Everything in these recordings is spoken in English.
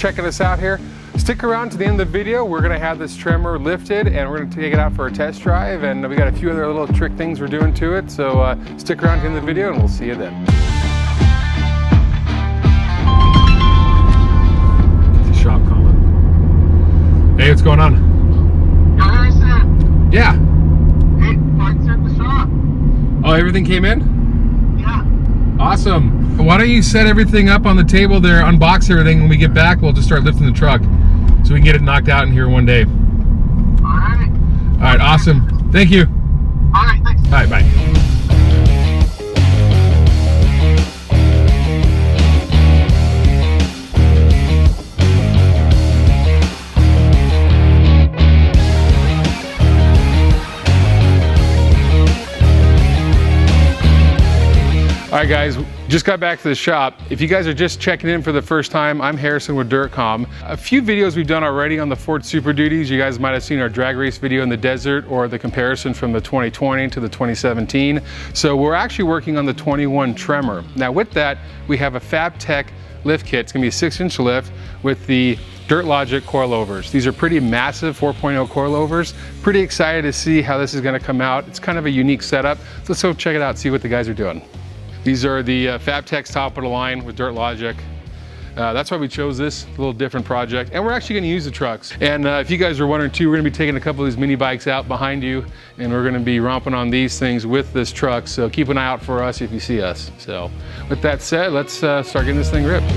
checking us out here. Stick around to the end of the video. We're gonna have this Tremor lifted and we're gonna take it out for a test drive, and we got a few other little trick things we're doing to it. So stick around to the end of the video and we'll see you then. It's a shop calling. Hey, what's going on? Yeah. Hey, parts at the shop. Oh, everything came in? Yeah. Awesome. Why don't you set everything up on the table there, unbox everything. When we get back, we'll just start lifting the truck so we can get it knocked out in here one day. Alright. Alright, awesome. Thank you. Alright, thanks. Alright, bye. Alright guys, just got back to the shop. If you guys are just checking in for the first time, I'm Harrison with Dirtcom. A few videos we've done already on the Ford Super Duties. You guys might have seen our drag race video in the desert or the comparison from the 2020 to the 2017. So we're actually working on the 21 Tremor. Now with that, we have a Fabtech lift kit. It's gonna be a 6-inch lift with the DirtLogic coilovers. These are pretty massive 4.0 coilovers. Pretty excited to see how this is gonna come out. It's kind of a unique setup. So let's go check it out, see what the guys are doing. These are the Fabtech's top of the line with DirtLogic. That's why we chose this little different project. And we're actually gonna use the trucks. And if you guys are wondering too, we're gonna be taking a couple of these mini bikes out behind you, and we're gonna be romping on these things with this truck. So keep an eye out for us if you see us. So with that said, let's start getting this thing ripped.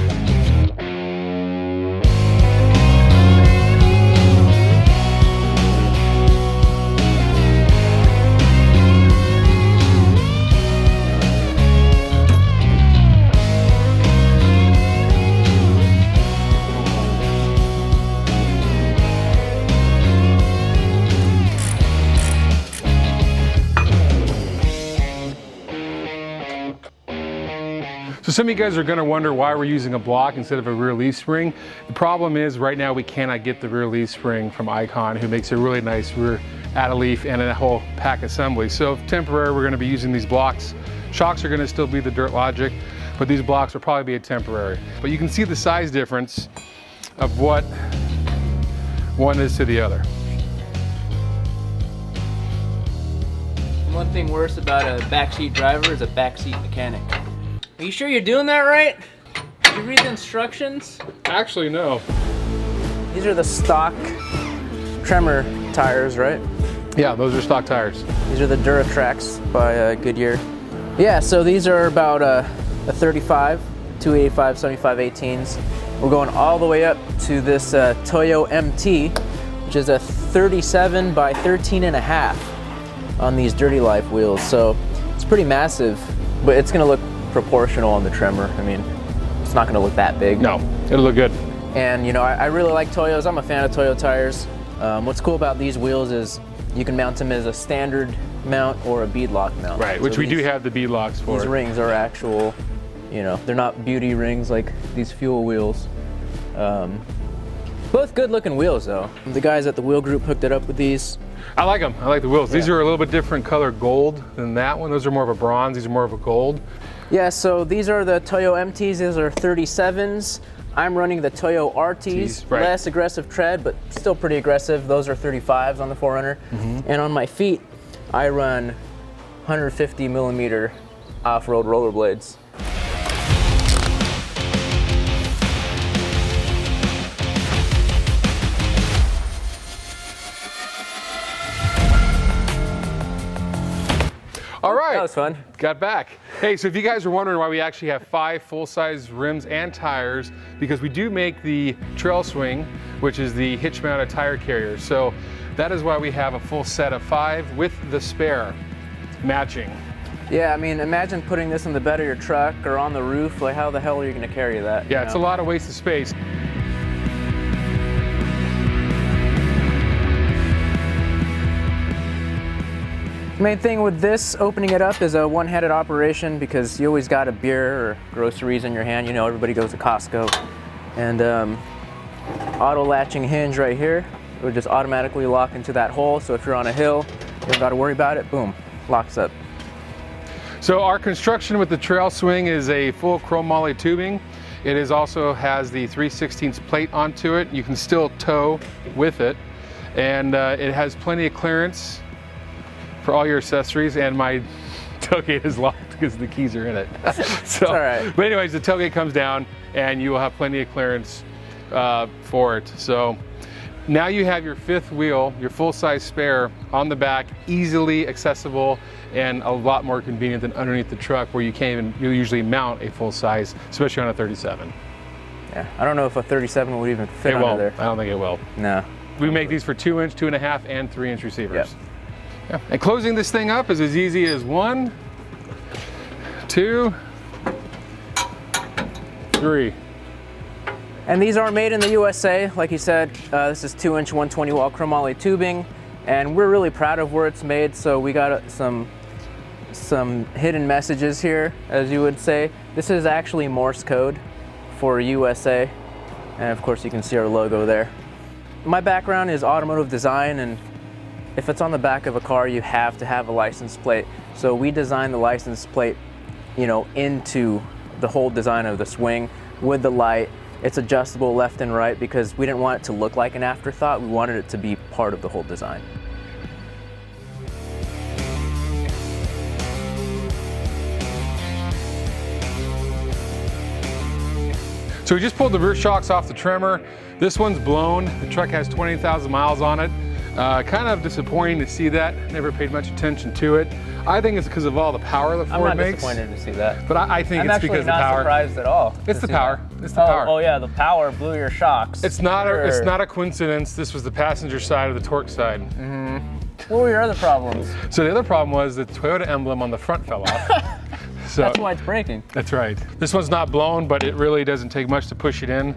So some of you guys are gonna wonder why we're using a block instead of a rear leaf spring. The problem is right now we cannot get the rear leaf spring from Icon, who makes a really nice rear add a leaf and a whole pack assembly. So temporary, we're gonna be using these blocks. Shocks are gonna still be the DirtLogic, but these blocks will probably be a temporary. But you can see the size difference of what one is to the other. One thing worse about a backseat driver is a backseat mechanic. Are you sure you're doing that right? Did you read the instructions? Actually, no. These are the stock Tremor tires, right? Yeah, those are stock tires. These are the Duratrax by Goodyear. Yeah, so these are about a 35, 285, 75 18s. We're going all the way up to this Toyo MT, which is a 37 by 13.5 on these DirtyLife wheels. So it's pretty massive, but it's gonna look proportional on the Tremor. I mean, it's not gonna look that big. No, it'll look good. And you know, I really like Toyos. I'm a fan of Toyo tires. What's cool about these wheels is you can mount them as a standard mount or a beadlock mount. Right, which so we do have the bead locks for. These rings are actual, you know, they're not beauty rings like these fuel wheels. Both good looking wheels though. The guys at the wheel group hooked it up with these. I like them, I like the wheels. Yeah. These are a little bit different color gold than that one. Those are more of a bronze, these are more of a gold. Yeah, so these are the Toyo MTs, these are 37s. I'm running the Toyo RTs, right. Less aggressive tread, but still pretty aggressive. Those are 35s on the 4Runner. And on my feet, I run 150 millimeter off-road rollerblades. All right. That was fun. Got back. Hey, so if you guys are wondering why we actually have 5 full-size rims and tires, because we do make the trail swing, which is the hitch-mounted tire carrier. So that is why we have a full set of 5 with the spare matching. Yeah, I mean, imagine putting this in the bed of your truck or on the roof. Like, how the hell are you gonna carry that? Yeah, it's a lot of wasted space. Main thing with this, opening it up, is a one-handed operation because you always got a beer or groceries in your hand. You know, everybody goes to Costco. And auto latching hinge right here. It would just automatically lock into that hole. So if you're on a hill, you don't got to worry about it. Boom, locks up. So our construction with the trail swing is a full chrome moly tubing. It is also has the 3/16 plate onto it. You can still tow with it. And it has plenty of clearance for all your accessories, and my tailgate is locked because the keys are in it. So, all right. But anyways, the tailgate comes down and you will have plenty of clearance for it. So now you have your fifth wheel, your full-size spare on the back, easily accessible and a lot more convenient than underneath the truck where you can't even, you usually mount a full size, especially on a 37. Yeah, I don't know if a 37 would even fit It under won't. there. I don't think it will. No. We make these for 2-inch, 2.5, and 3-inch receivers. Yep. Yeah. And closing this thing up is as easy as 1, 2, 3. And these are made in the USA, like you said. This is 2-inch 120 wall chromoly tubing, and we're really proud of where it's made. So we got some hidden messages here, as you would say. This is actually Morse code for USA, and of course you can see our logo there. My background is automotive design, and if it's on the back of a car, you have to have a license plate. So we designed the license plate, you know, into the whole design of the swing with the light. It's adjustable left and right because we didn't want it to look like an afterthought. We wanted it to be part of the whole design. So we just pulled the rear shocks off the Tremor. This one's blown. The truck has 20,000 miles on it. Kind of disappointing to see that. Never paid much attention to it. I think it's because of all the power the Ford makes. I'm not disappointed to see that. But I think it's because of the power. I'm actually not surprised at all. It's the power. It's the power. Oh yeah, the power blew your shocks. It's not a coincidence. This was the passenger side of the torque side. What were your other problems? So the other problem was the Toyota emblem on the front fell off. So That's why it's breaking. That's right. This one's not blown, but it really doesn't take much to push it in,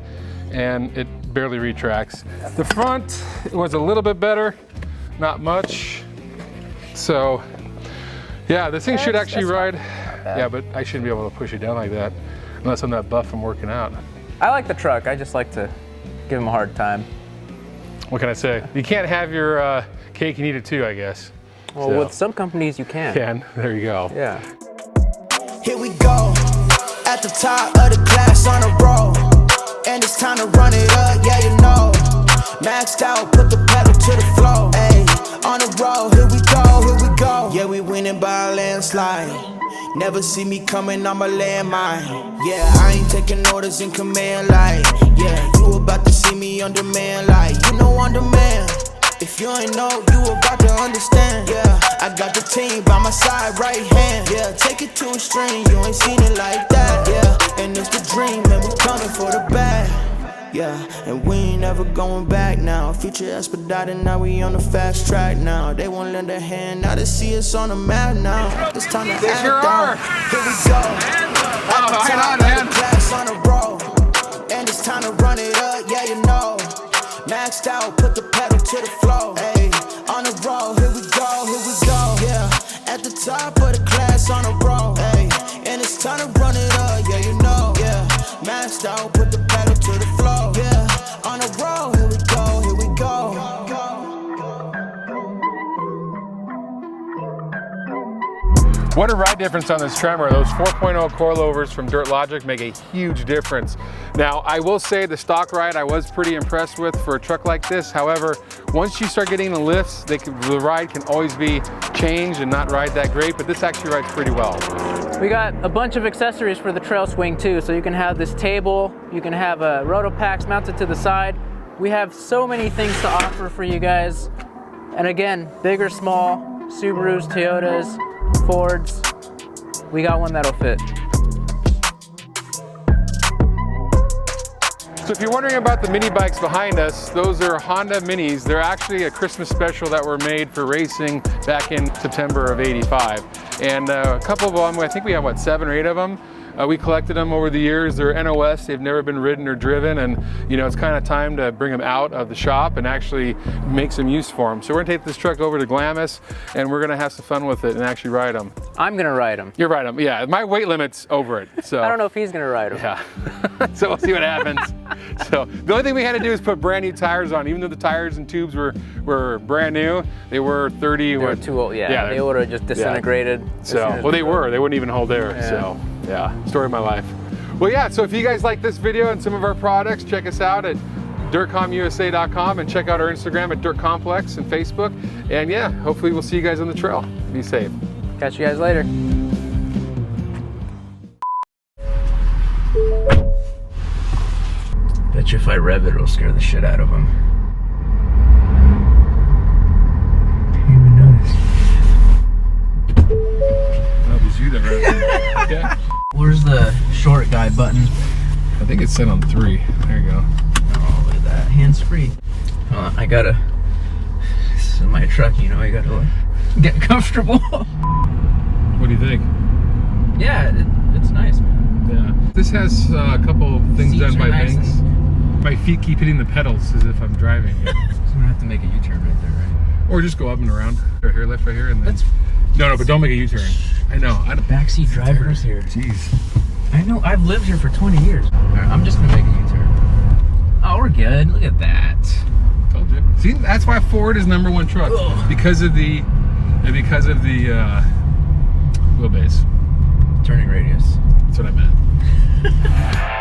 and it barely retracts. The front was a little bit better, not much. So yeah, this thing should actually ride. Yeah, but I shouldn't be able to push it down like that unless I'm that buff from working out. I like the truck. I just like to give him a hard time. What can I say? You can't have your cake and eat it too, I guess. Well, with some companies you can. There you go. Yeah. Here we go, at the top of the class on a roll, and it's time to run it up, yeah you know. Maxed out, put the pedal to the floor, ayy, on a roll, here we go. Yeah, we winning by a landslide. Never see me coming on my landmine. Yeah, I ain't taking orders in command like, yeah, you about to see me on demand like, you know on demand. If you ain't know, you about to understand. Yeah, I got the team by my side, right hand. Yeah, take it to a string, you ain't seen it like that. Yeah, and it's the dream, and we coming for the bag. Yeah, and we ain't never going back now. Future expedited, now we on the fast track now. They won't lend a hand, now they see us on the map now. It's time to act down. Here we go. At the top of the class on a roll, and it's time to run it up, yeah you know. Maxed out, put the pedal to the floor, ayy, on the roll, here we go, yeah, at the top of the class on a roll, ayy, and it's time to run it up, yeah, you know, yeah, maxed out, put the pedal to the floor, yeah, on the roll, here we go, What a ride difference on this Tremor. Those 4.0 coilovers from DirtLogic make a huge difference. Now, I will say the stock ride I was pretty impressed with for a truck like this. However, once you start getting the lifts, the ride can always be changed and not ride that great, but this actually rides pretty well. We got a bunch of accessories for the trail swing too. So you can have this table, you can have Rotopacks mounted to the side. We have so many things to offer for you guys. And again, big or small, Subarus, Toyotas, Fords, we got one that'll fit. So if you're wondering about the mini bikes behind us, those are Honda Minis. They're actually a Christmas special that were made for racing back in September of '85. And a couple of them, I think we have what, 7 or 8 of them. We collected them over the years. They're NOS, they've never been ridden or driven, and you know, it's kind of time to bring them out of the shop and actually make some use for them. So we're gonna take this truck over to Glamis and we're gonna have some fun with it and actually ride them. I'm gonna ride them. You're riding them, yeah. My weight limit's over it, so. I don't know if he's gonna ride them. Yeah, so we'll see what happens. So the only thing we had to do is put brand new tires on. Even though the tires and tubes were brand new, they were 30. They were too old, yeah. They would have just disintegrated. Yeah. So, well, they were. They wouldn't even hold air. Yeah. So, yeah, story of my life. Well, yeah, so if you guys like this video and some of our products, check us out at dirtcomusa.com and check out our Instagram at dirtcomplex and Facebook. And yeah, hopefully we'll see you guys on the trail. Be safe. Catch you guys later. Bet you if I rev it, it'll scare the shit out of him. Didn't even notice. That was you that read. Yeah. Where's the short guy button? I think it's set on 3. There you go. Oh, look at that. Hands free. Hold on, I gotta. This is my truck, you know, I gotta get comfortable. What do you think? Yeah, it's nice, man. Yeah. This has a couple things Seats done by are nice. Banks. My feet keep hitting the pedals as if I'm driving. So I'm gonna have to make a U-turn right there, right? Or just go up and around. Right here, left right here, and then. That's- No, but don't make a U-turn. I know. I don't. Backseat drivers here. Jeez. I know, I've lived here for 20 years. All right, I'm just gonna make a U-turn. Oh, we're good. Look at that. Told you. See, that's why Ford is #1 truck. Ugh. Because of the wheelbase. Turning radius. That's what I meant.